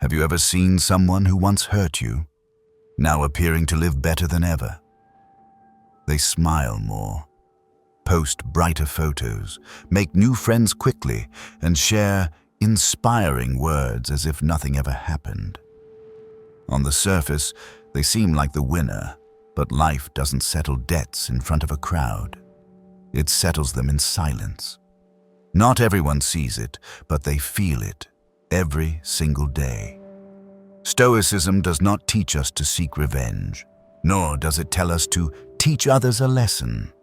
Have you ever seen someone who once hurt you, now appearing to live better than ever? They smile more, post brighter photos, make new friends quickly, and share inspiring words as if nothing ever happened. On the surface, they seem like the winner, but life doesn't settle debts in front of a crowd. It settles them in silence. Not everyone sees it, but they feel it every single day. Stoicism does not teach us to seek revenge, nor does it tell us to teach others a lesson.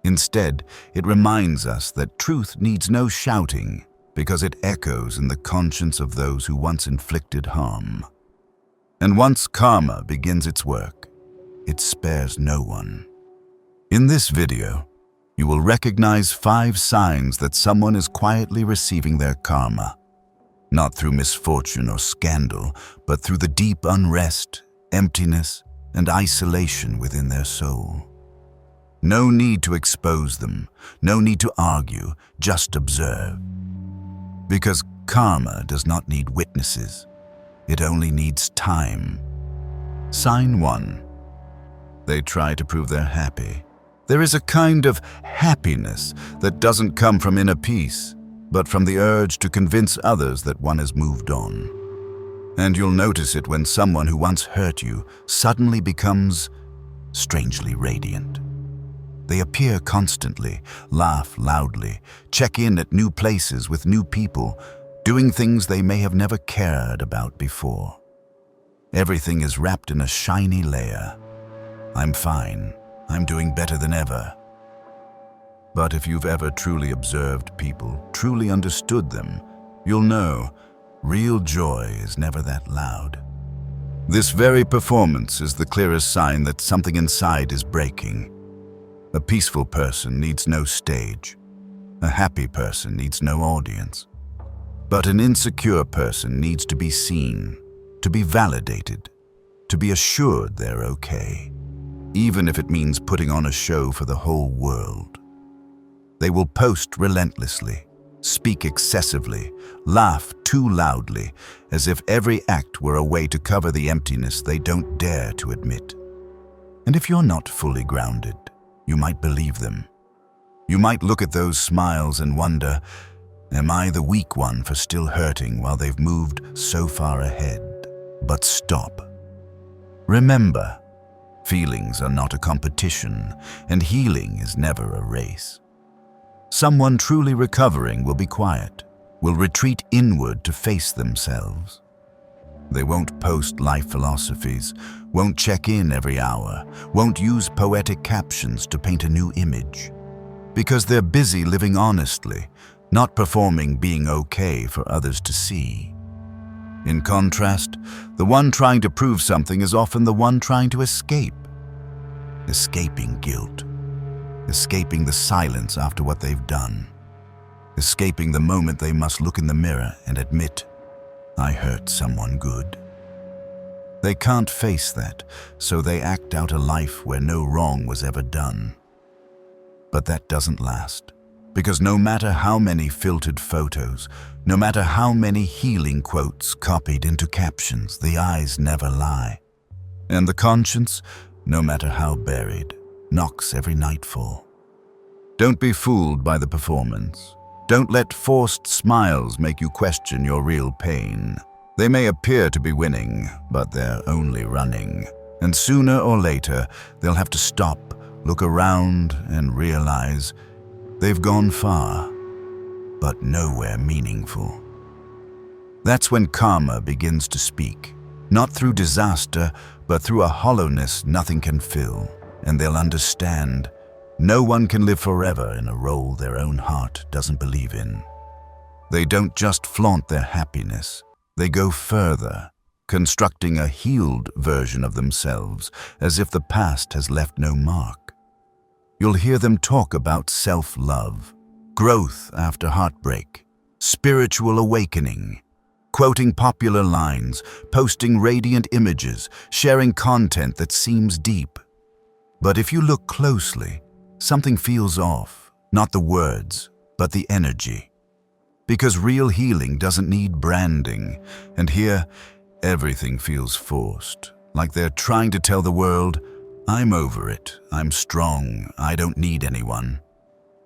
Instead, it reminds us that truth needs no shouting because it echoes in the conscience of those who once inflicted harm. And once karma begins its work, it spares no one. In this video, you will recognize 5 signs that someone is quietly receiving their karma, not through misfortune or scandal, but through the deep unrest, emptiness, and isolation within their soul. No need to expose them, no need to argue, just observe. Because karma does not need witnesses, it only needs time. Sign 1. They try to prove they're happy. There is a kind of happiness that doesn't come from inner peace, but from the urge to convince others that one has moved on. And you'll notice it when someone who once hurt you suddenly becomes strangely radiant. They appear constantly, laugh loudly, check in at new places with new people, doing things they may have never cared about before. Everything is wrapped in a shiny layer. I'm fine. I'm doing better than ever. But if you've ever truly observed people, truly understood them, you'll know real joy is never that loud. This very performance is the clearest sign that something inside is breaking. A peaceful person needs no stage. A happy person needs no audience. But an insecure person needs to be seen, to be validated, to be assured they're okay, even if it means putting on a show for the whole world. They will post relentlessly, speak excessively, laugh too loudly, as if every act were a way to cover the emptiness they don't dare to admit. And if you're not fully grounded, you might believe them. You might look at those smiles and wonder, am I the weak one for still hurting while they've moved so far ahead? But stop. Remember, feelings are not a competition, and healing is never a race. Someone truly recovering will be quiet, will retreat inward to face themselves. They won't post life philosophies, won't check in every hour, won't use poetic captions to paint a new image. Because they're busy living honestly, not performing being okay for others to see. In contrast, the one trying to prove something is often the one trying to escape. Escaping guilt. Escaping the silence after what they've done. Escaping the moment they must look in the mirror and admit, I hurt someone good. They can't face that, so they act out a life where no wrong was ever done. But that doesn't last, because no matter how many filtered photos, no matter how many healing quotes copied into captions, the eyes never lie. And the conscience, no matter how buried, knocks every nightfall. Don't be fooled by the performance. Don't let forced smiles make you question your real pain. They may appear to be winning, but they're only running. And sooner or later, they'll have to stop, look around, and realize they've gone far, but nowhere meaningful. That's when karma begins to speak, not through disaster, but through a hollowness nothing can fill. And they'll understand no one can live forever in a role their own heart doesn't believe in. They don't just flaunt their happiness, they go further, constructing a healed version of themselves as if the past has left no mark. You'll hear them talk about self-love, growth after heartbreak, spiritual awakening, quoting popular lines, posting radiant images, sharing content that seems deep. But if you look closely, something feels off, not the words, but the energy. Because real healing doesn't need branding, and here, Everything feels forced, like they're trying to tell the world, I'm over it, I'm strong, I don't need anyone.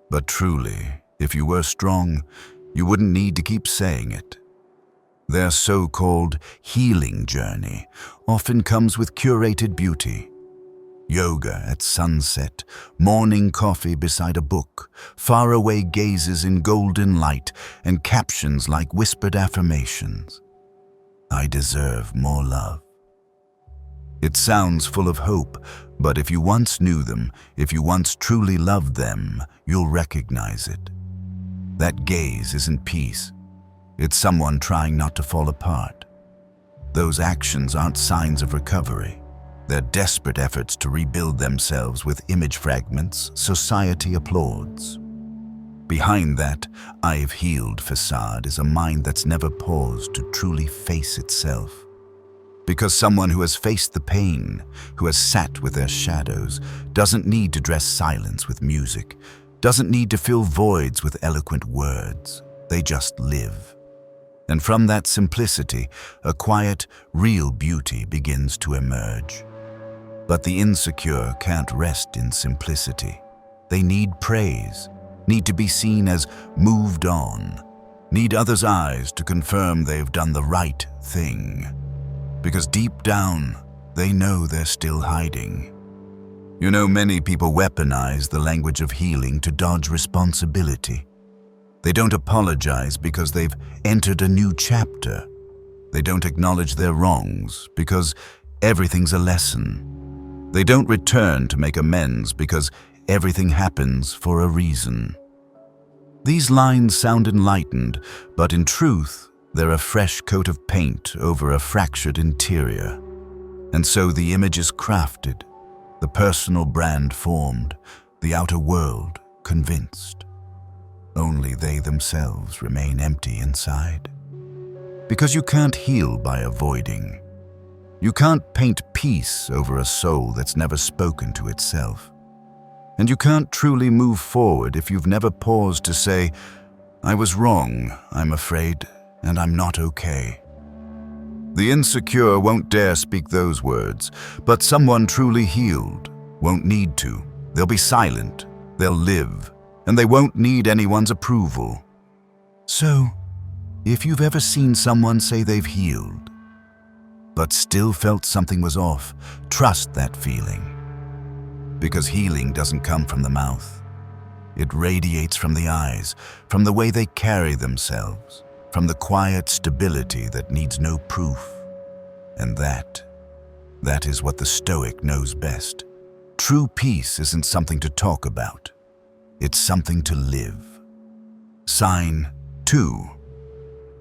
But truly, if you were strong, you wouldn't need to keep saying it. Their so-called healing journey often comes with curated beauty. Yoga at sunset, morning coffee beside a book, faraway gazes in golden light, and captions like whispered affirmations. I deserve more love. It sounds full of hope, but if you once knew them, if you once truly loved them, you'll recognize it. That gaze isn't peace. It's someone trying not to fall apart. Those actions aren't signs of recovery. They're desperate efforts to rebuild themselves with image fragments society applauds. Behind that I've healed facade is a mind that's never paused to truly face itself. Because someone who has faced the pain, who has sat with their shadows, doesn't need to dress silence with music, doesn't need to fill voids with eloquent words. They just live. And from that simplicity, a quiet, real beauty begins to emerge. But the insecure can't rest in simplicity. They need praise, need to be seen as moved on, need others' eyes to confirm they've done the right thing. Because deep down, they know they're still hiding. You know, many people weaponize the language of healing to dodge responsibility. They don't apologize because they've entered a new chapter. They don't acknowledge their wrongs because everything's a lesson. They don't return to make amends because everything happens for a reason. These lines sound enlightened, but in truth, they're a fresh coat of paint over a fractured interior. And so the image is crafted, the personal brand formed, the outer world convinced. Only they themselves remain empty inside. Because you can't heal by avoiding. You can't paint peace over a soul that's never spoken to itself. And you can't truly move forward if you've never paused to say, I was wrong, I'm afraid, and I'm not okay. The insecure won't dare speak those words, but someone truly healed won't need to. They'll be silent, they'll live, and they won't need anyone's approval. So, if you've ever seen someone say they've healed, but still felt something was off, trust that feeling. Because healing doesn't come from the mouth. It radiates from the eyes, from the way they carry themselves, from the quiet stability that needs no proof. And that is what the Stoic knows best. True peace isn't something to talk about. It's something to live. Sign 2.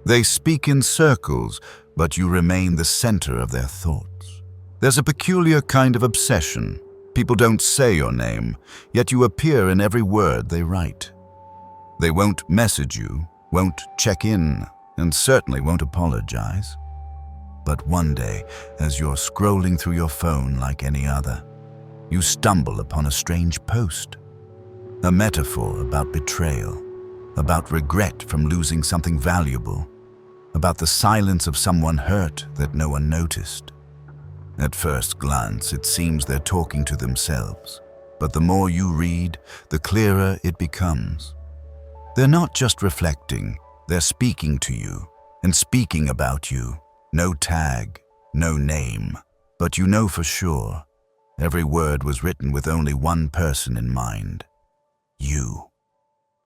They speak in circles, but you remain the center of their thoughts. There's a peculiar kind of obsession. People don't say your name, yet you appear in every word they write. They won't message you, won't check in, and certainly won't apologize. But one day, as you're scrolling through your phone like any other, you stumble upon a strange post. A metaphor about betrayal, about regret from losing something valuable, about the silence of someone hurt that no one noticed. At first glance, it seems they're talking to themselves, but the more you read, the clearer it becomes. They're not just reflecting, they're speaking to you, and speaking about you. No tag, no name, but you know for sure, every word was written with only one person in mind. You.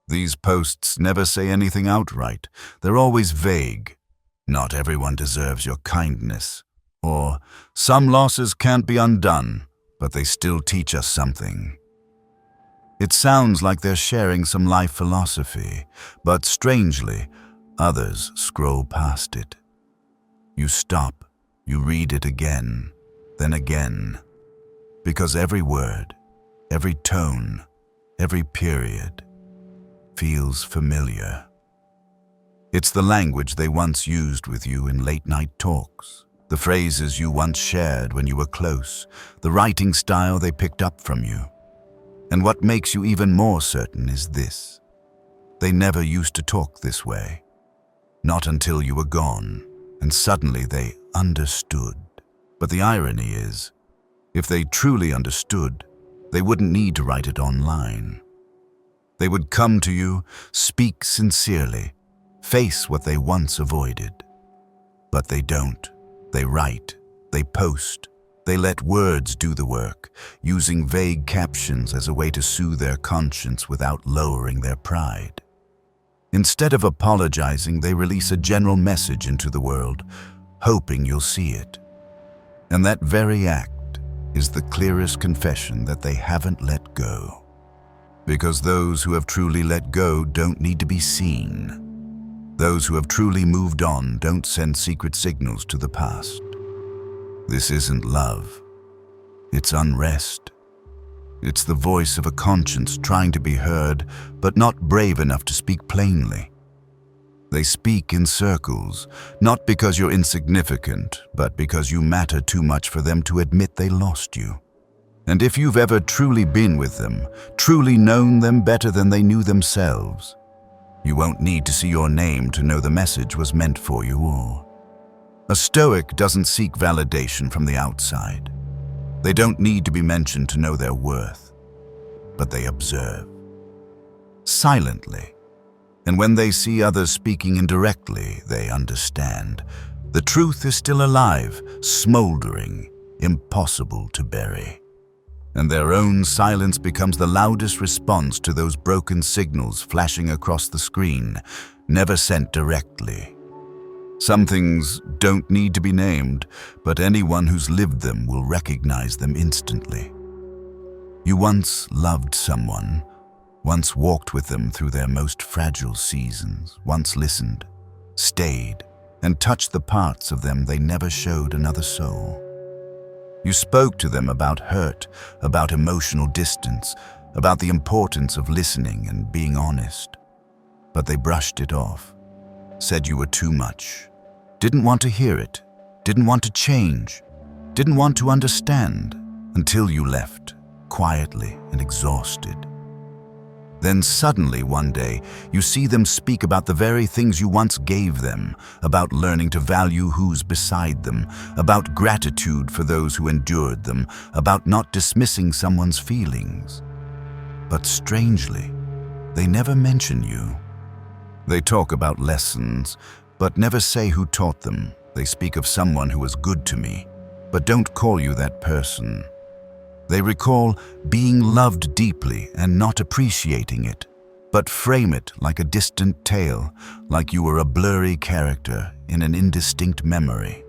These posts never say anything outright. They're always vague. Not everyone deserves your kindness. Or, some losses can't be undone, but they still teach us something. It sounds like they're sharing some life philosophy, but strangely, others scroll past it. You stop, you read it again, then again, because every word, every tone, every period feels familiar. It's the language they once used with you in late-night talks, the phrases you once shared when you were close, the writing style they picked up from you. And what makes you even more certain is this: they never used to talk this way. Not until you were gone, and suddenly they understood. But the irony is, if they truly understood, they wouldn't need to write it online. They would come to you, speak sincerely, face what they once avoided. But they don't. They write, they post, they let words do the work, using vague captions as a way to soothe their conscience without lowering their pride. Instead of apologizing, they release a general message into the world, hoping you'll see it. And that very act is the clearest confession that they haven't let go. Because those who have truly let go don't need to be seen. Those who have truly moved on don't send secret signals to the past. This isn't love. It's unrest. It's the voice of a conscience trying to be heard, but not brave enough to speak plainly. They speak in circles, not because you're insignificant, but because you matter too much for them to admit they lost you. And if you've ever truly been with them, truly known them better than they knew themselves, you won't need to see your name to know the message was meant for you all. A Stoic doesn't seek validation from the outside. They don't need to be mentioned to know their worth, but they observe. Silently. And when they see others speaking indirectly, they understand. The truth is still alive, smoldering, impossible to bury. And their own silence becomes the loudest response to those broken signals flashing across the screen, never sent directly. Some things don't need to be named, but anyone who's lived them will recognize them instantly. You once loved someone, once walked with them through their most fragile seasons, once listened, stayed, and touched the parts of them they never showed another soul. You spoke to them about hurt, about emotional distance, about the importance of listening and being honest. But they brushed it off, said you were too much, didn't want to hear it, didn't want to change, didn't want to understand, until you left, quietly and exhausted. Then suddenly one day, you see them speak about the very things you once gave them, about learning to value who's beside them, about gratitude for those who endured them, about not dismissing someone's feelings. But strangely, they never mention you. They talk about lessons, but never say who taught them. They speak of someone who was good to me, but don't call you that person. They recall being loved deeply and not appreciating it, but frame it like a distant tale, like you were a blurry character in an indistinct memory.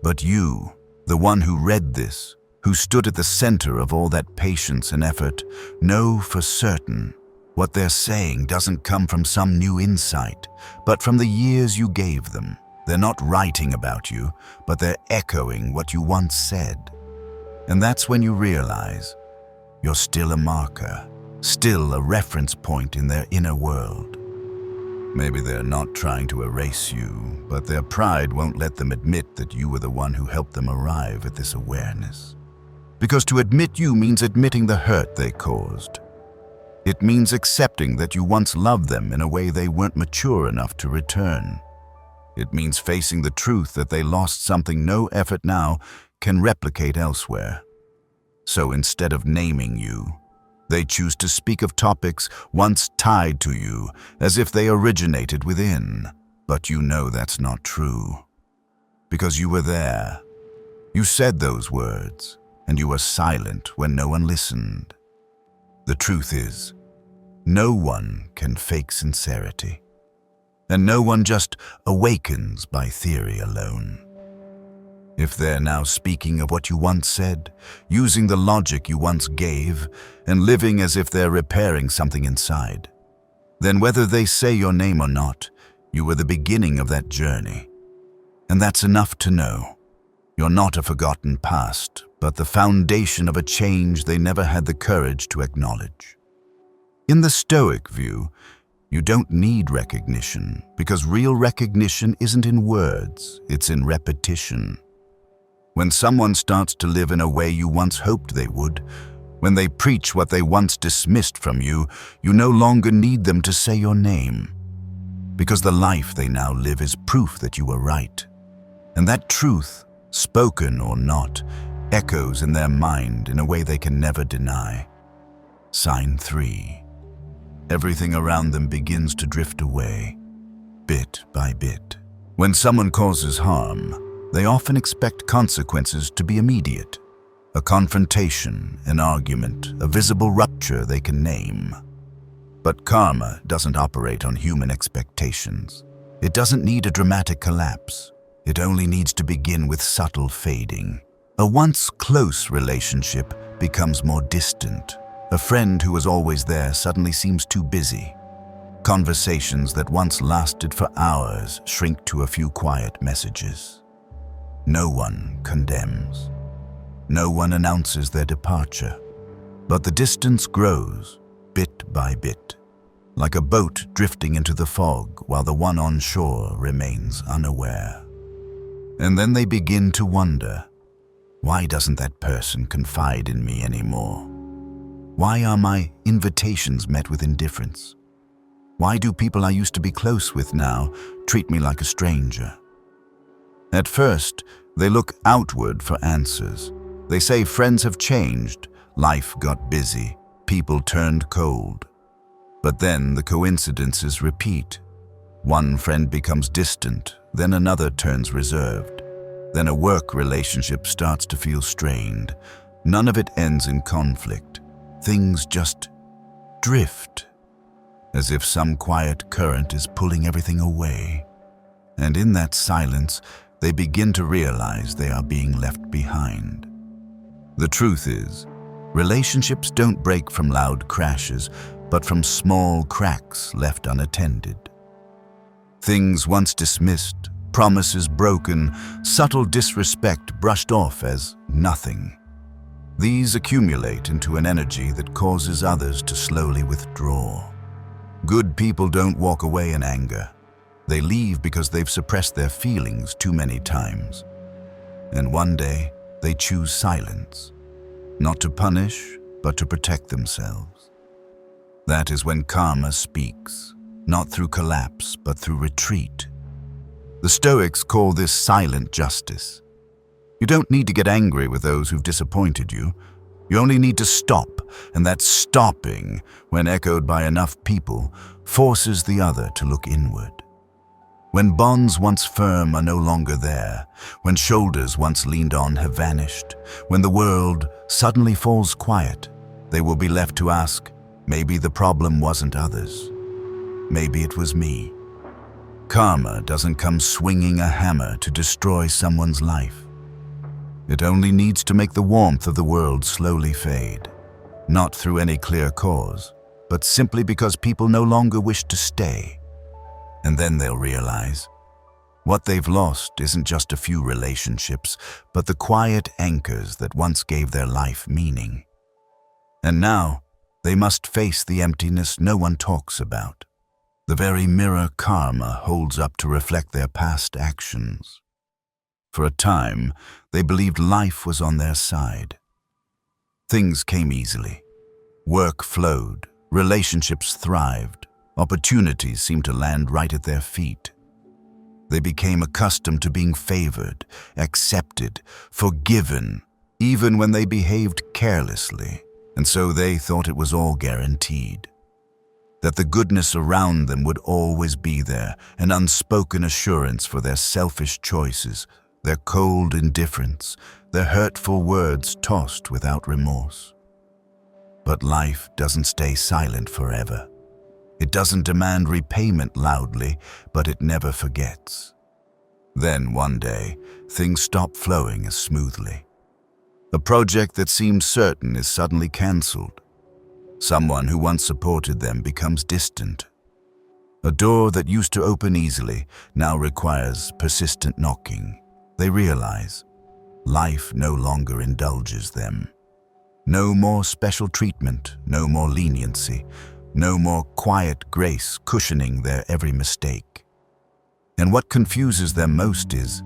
But you, the one who read this, who stood at the center of all that patience and effort, know for certain what they're saying doesn't come from some new insight, but from the years you gave them. They're not writing about you, but they're echoing what you once said. And that's when you realize you're still a marker, still a reference point in their inner world. Maybe they're not trying to erase you, but their pride won't let them admit that you were the one who helped them arrive at this awareness. Because to admit you means admitting the hurt they caused. It means accepting that you once loved them in a way they weren't mature enough to return. It means facing the truth that they lost something no effort now can replicate elsewhere. So instead of naming you, they choose to speak of topics once tied to you as if they originated within. But you know that's not true. Because you were there. You said those words, and you were silent when no one listened. The truth is, no one can fake sincerity. And no one just awakens by theory alone. If they're now speaking of what you once said, using the logic you once gave, and living as if they're repairing something inside, then whether they say your name or not, you were the beginning of that journey. And that's enough to know. You're not a forgotten past, but the foundation of a change they never had the courage to acknowledge. In the Stoic view, you don't need recognition, because real recognition isn't in words, it's in repetition. When someone starts to live in a way you once hoped they would, when they preach what they once dismissed from you, you no longer need them to say your name, because the life they now live is proof that you were right. And that truth, spoken or not, echoes in their mind in a way they can never deny. Sign 3. Everything around them begins to drift away, bit by bit. When someone causes harm, they often expect consequences to be immediate. A confrontation, an argument, a visible rupture they can name. But karma doesn't operate on human expectations. It doesn't need a dramatic collapse. It only needs to begin with subtle fading. A once close relationship becomes more distant. A friend who was always there suddenly seems too busy. Conversations that once lasted for hours shrink to a few quiet messages. No one condemns. No one announces their departure. But the distance grows, bit by bit, like a boat drifting into the fog while the one on shore remains unaware. And then they begin to wonder, why doesn't that person confide in me anymore? Why are my invitations met with indifference? Why do people I used to be close with now treat me like a stranger? At first, they look outward for answers. They say friends have changed, life got busy, people turned cold. But then the coincidences repeat. One friend becomes distant, then another turns reserved. Then a work relationship starts to feel strained. None of it ends in conflict. Things just drift, as if some quiet current is pulling everything away. And in that silence, they begin to realize they are being left behind. The truth is, relationships don't break from loud crashes, but from small cracks left unattended. Things once dismissed, promises broken, subtle disrespect brushed off as nothing. These accumulate into an energy that causes others to slowly withdraw. Good people don't walk away in anger. They leave because they've suppressed their feelings too many times. And one day, they choose silence, not to punish, but to protect themselves. That is when karma speaks, not through collapse, but through retreat. The Stoics call this silent justice. You don't need to get angry with those who've disappointed you. You only need to stop, and that stopping, when echoed by enough people, forces the other to look inward. When bonds once firm are no longer there, when shoulders once leaned on have vanished, when the world suddenly falls quiet, they will be left to ask, maybe the problem wasn't others. Maybe it was me. Karma doesn't come swinging a hammer to destroy someone's life. It only needs to make the warmth of the world slowly fade, not through any clear cause, but simply because people no longer wish to stay. And then they'll realize, what they've lost isn't just a few relationships, but the quiet anchors that once gave their life meaning. And now, they must face the emptiness no one talks about, the very mirror karma holds up to reflect their past actions. For a time, they believed life was on their side. Things came easily. Work flowed, relationships thrived, opportunities seemed to land right at their feet. They became accustomed to being favored, accepted, forgiven, even when they behaved carelessly, and so they thought it was all guaranteed. That the goodness around them would always be there, an unspoken assurance for their selfish choices, their cold indifference, their hurtful words tossed without remorse. But life doesn't stay silent forever. It doesn't demand repayment loudly, but it never forgets. Then one day, things stop flowing as smoothly. A project that seemed certain is suddenly cancelled. Someone who once supported them becomes distant. A door that used to open easily now requires persistent knocking. They realize life no longer indulges them. No more special treatment, no more leniency, no more quiet grace cushioning their every mistake. And what confuses them most is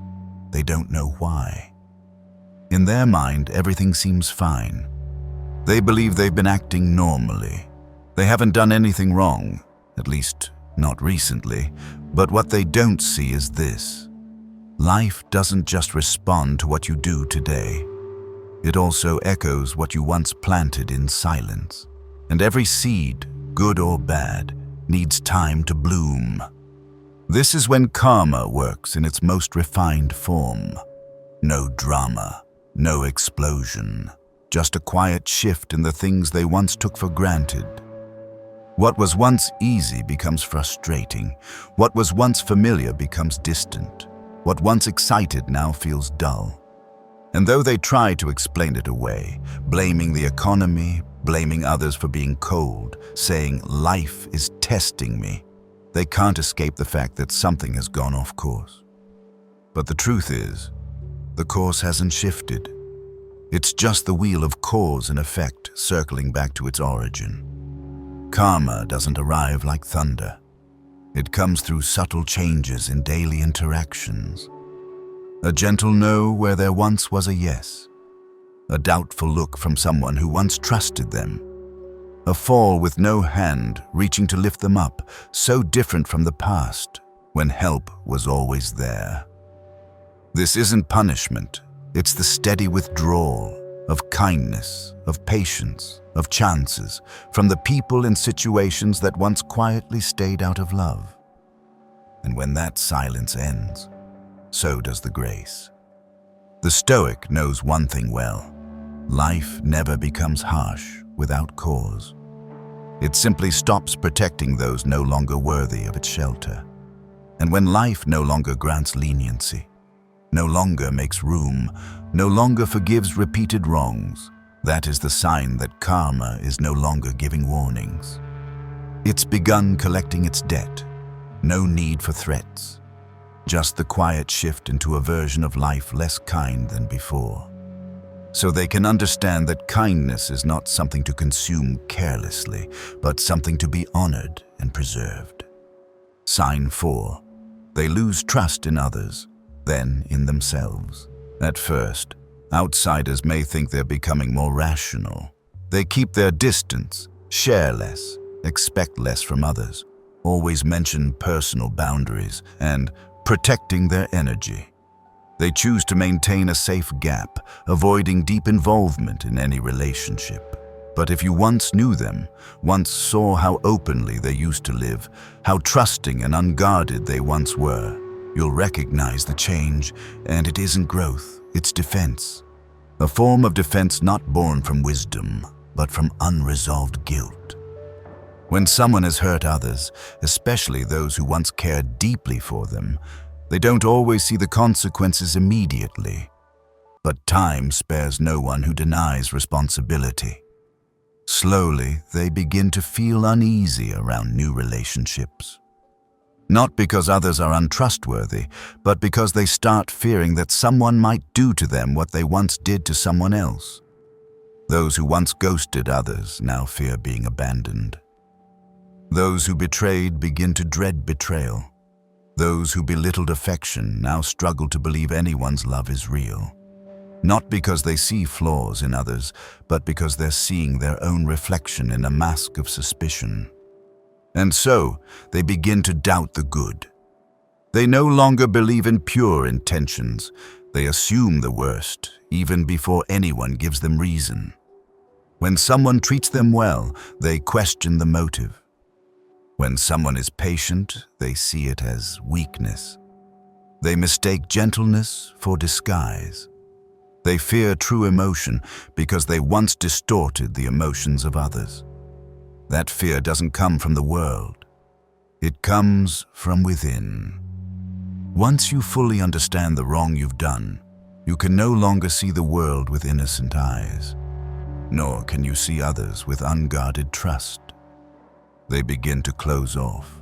they don't know why. In their mind, everything seems fine. They believe they've been acting normally. They haven't done anything wrong, at least not recently, but what they don't see is this. Life doesn't just respond to what you do today. It also echoes what you once planted in silence. And every seed, good or bad, needs time to bloom. This is when karma works in its most refined form. No drama, no explosion, just a quiet shift in the things they once took for granted. What was once easy becomes frustrating. What was once familiar becomes distant. What once excited now feels dull. And though they try to explain it away, blaming the economy, blaming others for being cold, saying life is testing me, they can't escape the fact that something has gone off course. But the truth is, the course hasn't shifted. It's just the wheel of cause and effect circling back to its origin. Karma doesn't arrive like thunder. It comes through subtle changes in daily interactions. A gentle no where there once was a yes. A doubtful look from someone who once trusted them. A fall with no hand reaching to lift them up, so different from the past, when help was always there. This isn't punishment. It's the steady withdrawal of kindness, of patience, of chances from the people and situations that once quietly stayed out of love. And when that silence ends, so does the grace. The Stoic knows one thing well: life never becomes harsh without cause. It simply stops protecting those no longer worthy of its shelter. And when life no longer grants leniency, no longer makes room, no longer forgives repeated wrongs, that is the sign that karma is no longer giving warnings. It's begun collecting its debt. No need for threats. Just the quiet shift into a version of life less kind than before. So they can understand that kindness is not something to consume carelessly, but something to be honored and preserved. Sign 4. They lose trust in others, then in themselves. At first, outsiders may think they're becoming more rational. They keep their distance, share less, expect less from others, always mention personal boundaries, and protecting their energy. They choose to maintain a safe gap, avoiding deep involvement in any relationship. But if you once knew them, once saw how openly they used to live, how trusting and unguarded they once were, you'll recognize the change, and it isn't growth, it's defense. A form of defense not born from wisdom, but from unresolved guilt. When someone has hurt others, especially those who once cared deeply for them, they don't always see the consequences immediately. But time spares no one who denies responsibility. Slowly, they begin to feel uneasy around new relationships. Not because others are untrustworthy, but because they start fearing that someone might do to them what they once did to someone else. Those who once ghosted others now fear being abandoned. Those who betrayed begin to dread betrayal. Those who belittled affection now struggle to believe anyone's love is real. Not because they see flaws in others, but because they're seeing their own reflection in a mask of suspicion. And so, they begin to doubt the good. They no longer believe in pure intentions. They assume the worst, even before anyone gives them reason. When someone treats them well, they question the motive. When someone is patient, they see it as weakness. They mistake gentleness for disguise. They fear true emotion because they once distorted the emotions of others. That fear doesn't come from the world. It comes from within. Once you fully understand the wrong you've done, you can no longer see the world with innocent eyes, nor can you see others with unguarded trust. They begin to close off.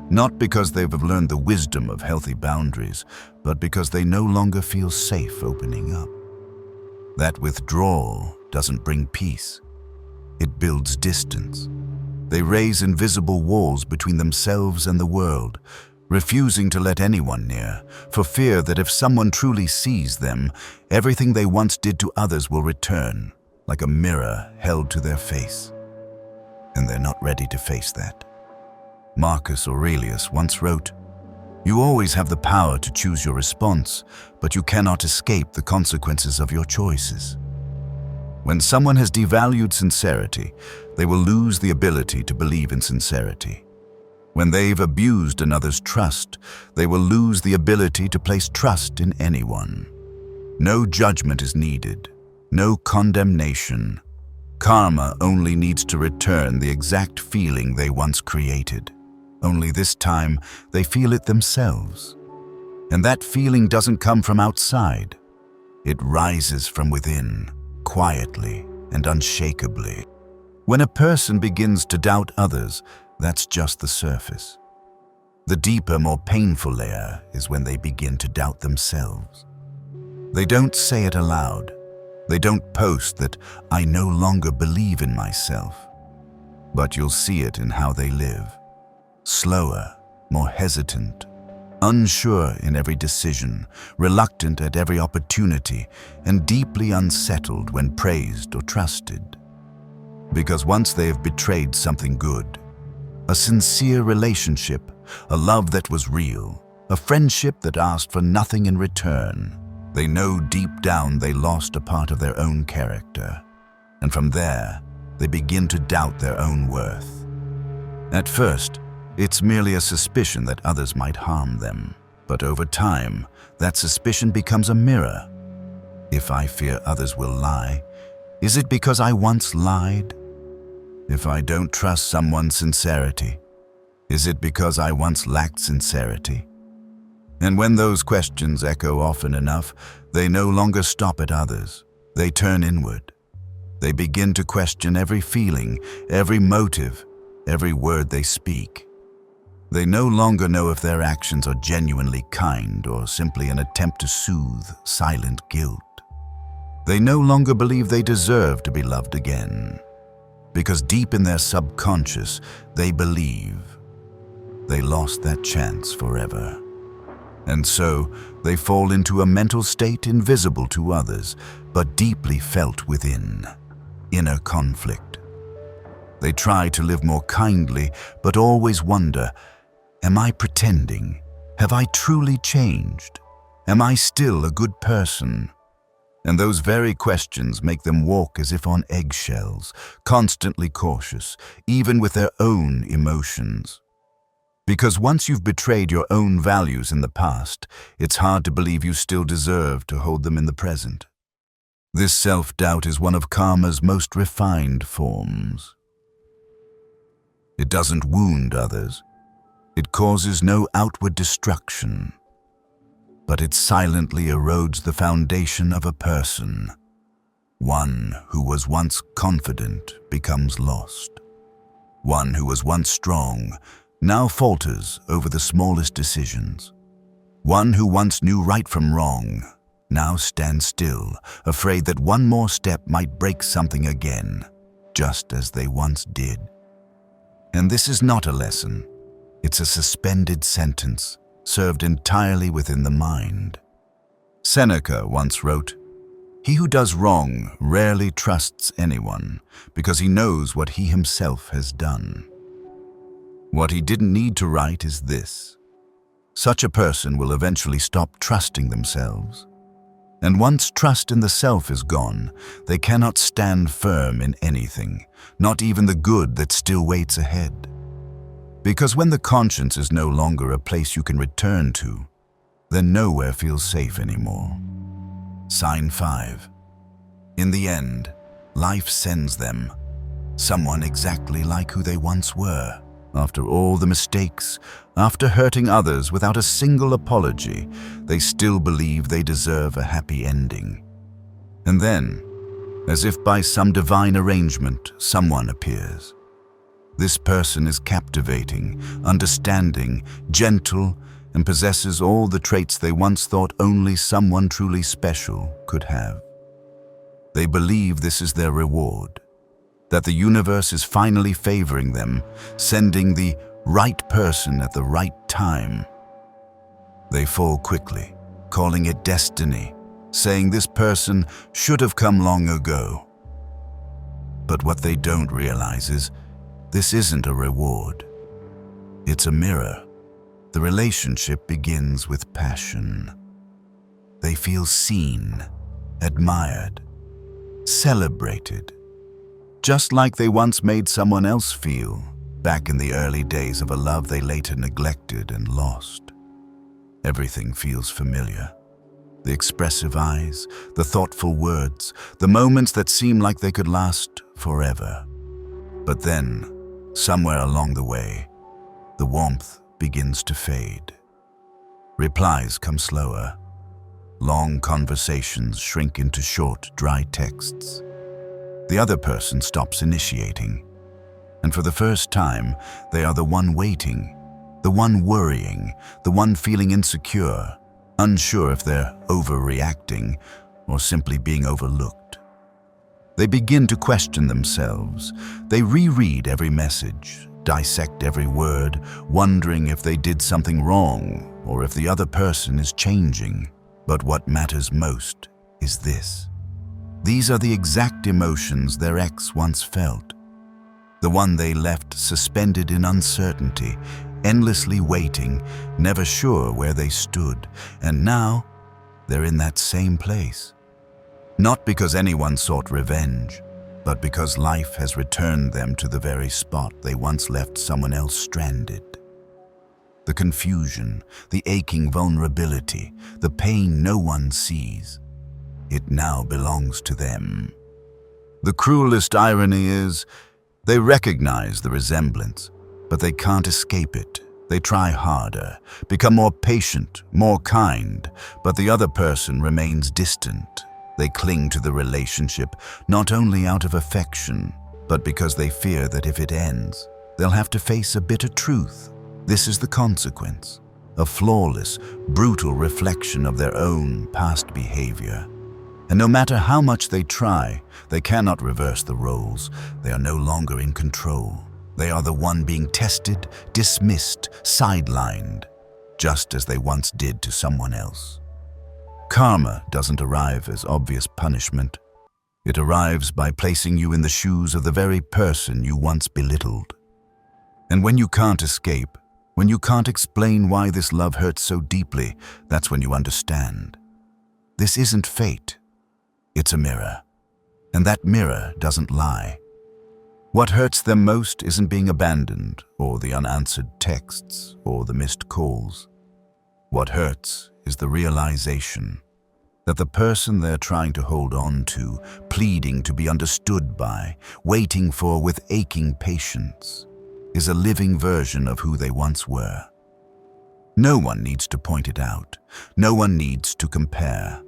Not because they've learned the wisdom of healthy boundaries, but because they no longer feel safe opening up. That withdrawal doesn't bring peace. It builds distance. They raise invisible walls between themselves and the world, refusing to let anyone near, for fear that if someone truly sees them, everything they once did to others will return, like a mirror held to their face. And they're not ready to face that. Marcus Aurelius once wrote, You always have the power to choose your response, but you cannot escape the consequences of your choices. When someone has devalued sincerity, they will lose the ability to believe in sincerity. When they've abused another's trust, they will lose the ability to place trust in anyone. No judgment is needed, no condemnation. Karma only needs to return the exact feeling they once created. Only this time, they feel it themselves. And that feeling doesn't come from outside. It rises from within, quietly and unshakably. When a person begins to doubt others, that's just the surface. The deeper, more painful layer is when they begin to doubt themselves. They don't say it aloud. They don't post that "I no longer believe in myself." But you'll see it in how they live. Slower, more hesitant, unsure in every decision, reluctant at every opportunity, and deeply unsettled when praised or trusted. Because once they have betrayed something good, a sincere relationship, a love that was real, a friendship that asked for nothing in return, they know deep down they lost a part of their own character. And from there, they begin to doubt their own worth. At first, it's merely a suspicion that others might harm them. But over time, that suspicion becomes a mirror. If I fear others will lie, is it because I once lied? If I don't trust someone's sincerity, is it because I once lacked sincerity? And when those questions echo often enough, they no longer stop at others. They turn inward. They begin to question every feeling, every motive, every word they speak. They no longer know if their actions are genuinely kind or simply an attempt to soothe silent guilt. They no longer believe they deserve to be loved again, because deep in their subconscious, they believe they lost that chance forever. And so, they fall into a mental state invisible to others, but deeply felt within, inner conflict. They try to live more kindly, but always wonder, am I pretending? Have I truly changed? Am I still a good person? And those very questions make them walk as if on eggshells, constantly cautious, even with their own emotions. Because once you've betrayed your own values in the past, it's hard to believe you still deserve to hold them in the present. This self-doubt is one of karma's most refined forms. It doesn't wound others. It causes no outward destruction. But it silently erodes the foundation of a person. One who was once confident becomes lost. One who was once strong now falters over the smallest decisions. One who once knew right from wrong now stands still, afraid that one more step might break something again, just as they once did. And this is not a lesson. It's a suspended sentence, served entirely within the mind. Seneca once wrote, "He who does wrong rarely trusts anyone because he knows what he himself has done." What he didn't need to write is this: such a person will eventually stop trusting themselves. And once trust in the self is gone, they cannot stand firm in anything, not even the good that still waits ahead. Because when the conscience is no longer a place you can return to, then nowhere feels safe anymore. Sign 5. In the end, life sends them someone exactly like who they once were. After all the mistakes, after hurting others without a single apology, they still believe they deserve a happy ending. And then, as if by some divine arrangement, someone appears. This person is captivating, understanding, gentle, and possesses all the traits they once thought only someone truly special could have. They believe this is their reward, that the universe is finally favoring them, sending the right person at the right time. They fall quickly, calling it destiny, saying this person should have come long ago. But what they don't realize is, this isn't a reward. It's a mirror. The relationship begins with passion. They feel seen, admired, celebrated, just like they once made someone else feel back in the early days of a love they later neglected and lost. Everything feels familiar. The expressive eyes, the thoughtful words, the moments that seem like they could last forever. But then, somewhere along the way, the warmth begins to fade. Replies come slower. Long conversations shrink into short, dry texts. The other person stops initiating. And for the first time, they are the one waiting, the one worrying, the one feeling insecure, unsure if they're overreacting or simply being overlooked. They begin to question themselves. They reread every message, dissect every word, wondering if they did something wrong or if the other person is changing. But what matters most is this. These are the exact emotions their ex once felt. The one they left suspended in uncertainty, endlessly waiting, never sure where they stood. And now, they're in that same place. Not because anyone sought revenge, but because life has returned them to the very spot they once left someone else stranded. The confusion, the aching vulnerability, the pain no one sees. It now belongs to them. The cruelest irony is, they recognize the resemblance, but they can't escape it. They try harder, become more patient, more kind, but the other person remains distant. They cling to the relationship, not only out of affection, but because they fear that if it ends, they'll have to face a bitter truth. This is the consequence, a flawless, brutal reflection of their own past behavior. And no matter how much they try, they cannot reverse the roles. They are no longer in control. They are the one being tested, dismissed, sidelined, just as they once did to someone else. Karma doesn't arrive as obvious punishment. It arrives by placing you in the shoes of the very person you once belittled. And when you can't escape, when you can't explain why this love hurts so deeply, that's when you understand. This isn't fate. It's a mirror. And that mirror doesn't lie. What hurts them most isn't being abandoned, or the unanswered texts, or the missed calls. What hurts is the realization that the person they're trying to hold on to, pleading to be understood by, waiting for with aching patience, is a living version of who they once were. No one needs to point it out. No one needs to compare.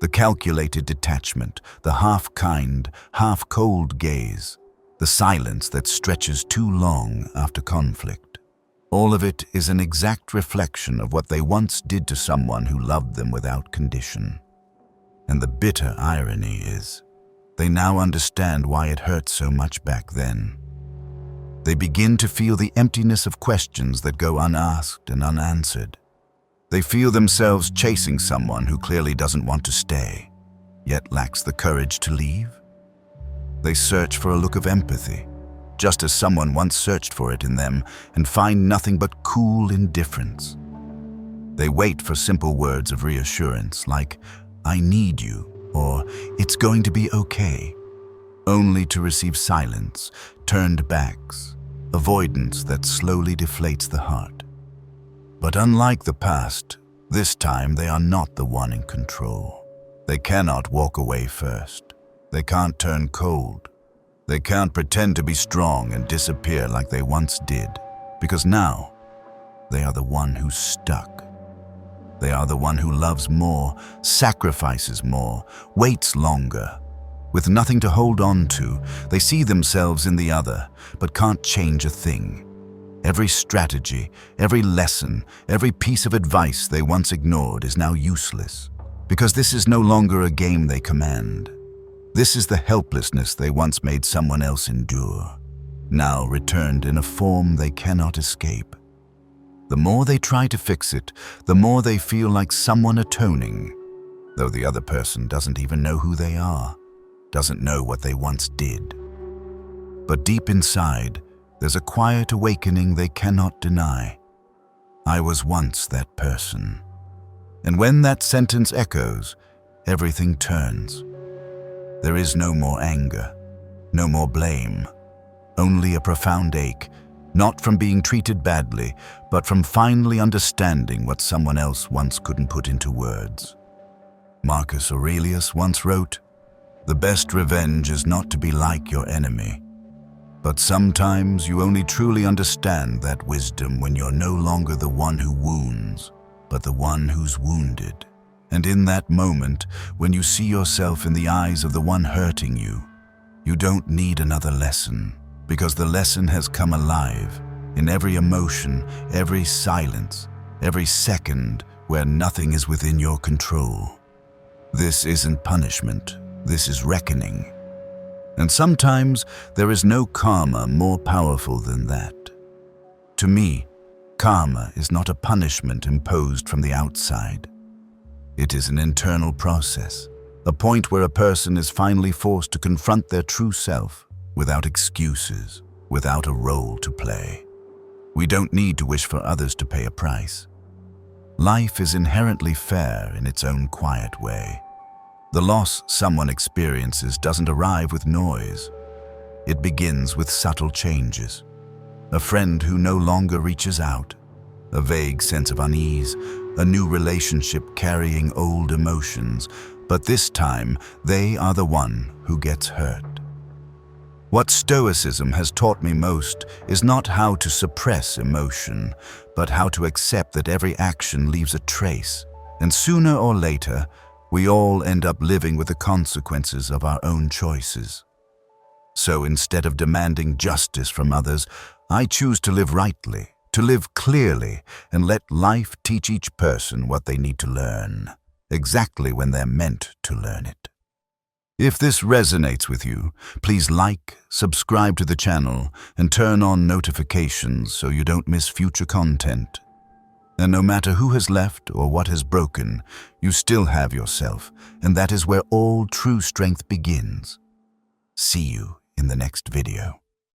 The calculated detachment, the half-kind, half-cold gaze, the silence that stretches too long after conflict. All of it is an exact reflection of what they once did to someone who loved them without condition. And the bitter irony is, they now understand why it hurt so much back then. They begin to feel the emptiness of questions that go unasked and unanswered. They feel themselves chasing someone who clearly doesn't want to stay, yet lacks the courage to leave. They search for a look of empathy, just as someone once searched for it in them, and find nothing but cool indifference. They wait for simple words of reassurance like, "I need you," or "It's going to be okay," only to receive silence, turned backs, avoidance that slowly deflates the heart. But unlike the past, this time they are not the one in control. They cannot walk away first. They can't turn cold. They can't pretend to be strong and disappear like they once did, because now they are the one who's stuck. They are the one who loves more, sacrifices more, waits longer. With nothing to hold on to, they see themselves in the other, but can't change a thing. Every strategy, every lesson, every piece of advice they once ignored is now useless, because this is no longer a game they command. This is the helplessness they once made someone else endure, now returned in a form they cannot escape. The more they try to fix it, the more they feel like someone atoning, though the other person doesn't even know who they are, doesn't know what they once did. But deep inside, there's a quiet awakening they cannot deny. I was once that person. And when that sentence echoes, everything turns. There is no more anger, no more blame, only a profound ache, not from being treated badly, but from finally understanding what someone else once couldn't put into words. Marcus Aurelius once wrote, "The best revenge is not to be like your enemy. But sometimes you only truly understand that wisdom when you're no longer the one who wounds, but the one who's wounded. And in that moment, when you see yourself in the eyes of the one hurting you, you don't need another lesson, because the lesson has come alive in every emotion, every silence, every second where nothing is within your control. This isn't punishment, this is reckoning. And sometimes there is no karma more powerful than that. To me, karma is not a punishment imposed from the outside. It is an internal process, a point where a person is finally forced to confront their true self, without excuses, without a role to play. We don't need to wish for others to pay a price. Life is inherently fair in its own quiet way. The loss someone experiences doesn't arrive with noise. It begins with subtle changes. A friend who no longer reaches out, a vague sense of unease, a new relationship carrying old emotions, but this time they are the one who gets hurt. What Stoicism has taught me most is not how to suppress emotion, but how to accept that every action leaves a trace, and sooner or later, we all end up living with the consequences of our own choices. So instead of demanding justice from others, I choose to live rightly, to live clearly, and let life teach each person what they need to learn, exactly when they're meant to learn it. If this resonates with you, please like, subscribe to the channel, and turn on notifications so you don't miss future content. And no matter who has left or what has broken, you still have yourself, and that is where all true strength begins. See you in the next video.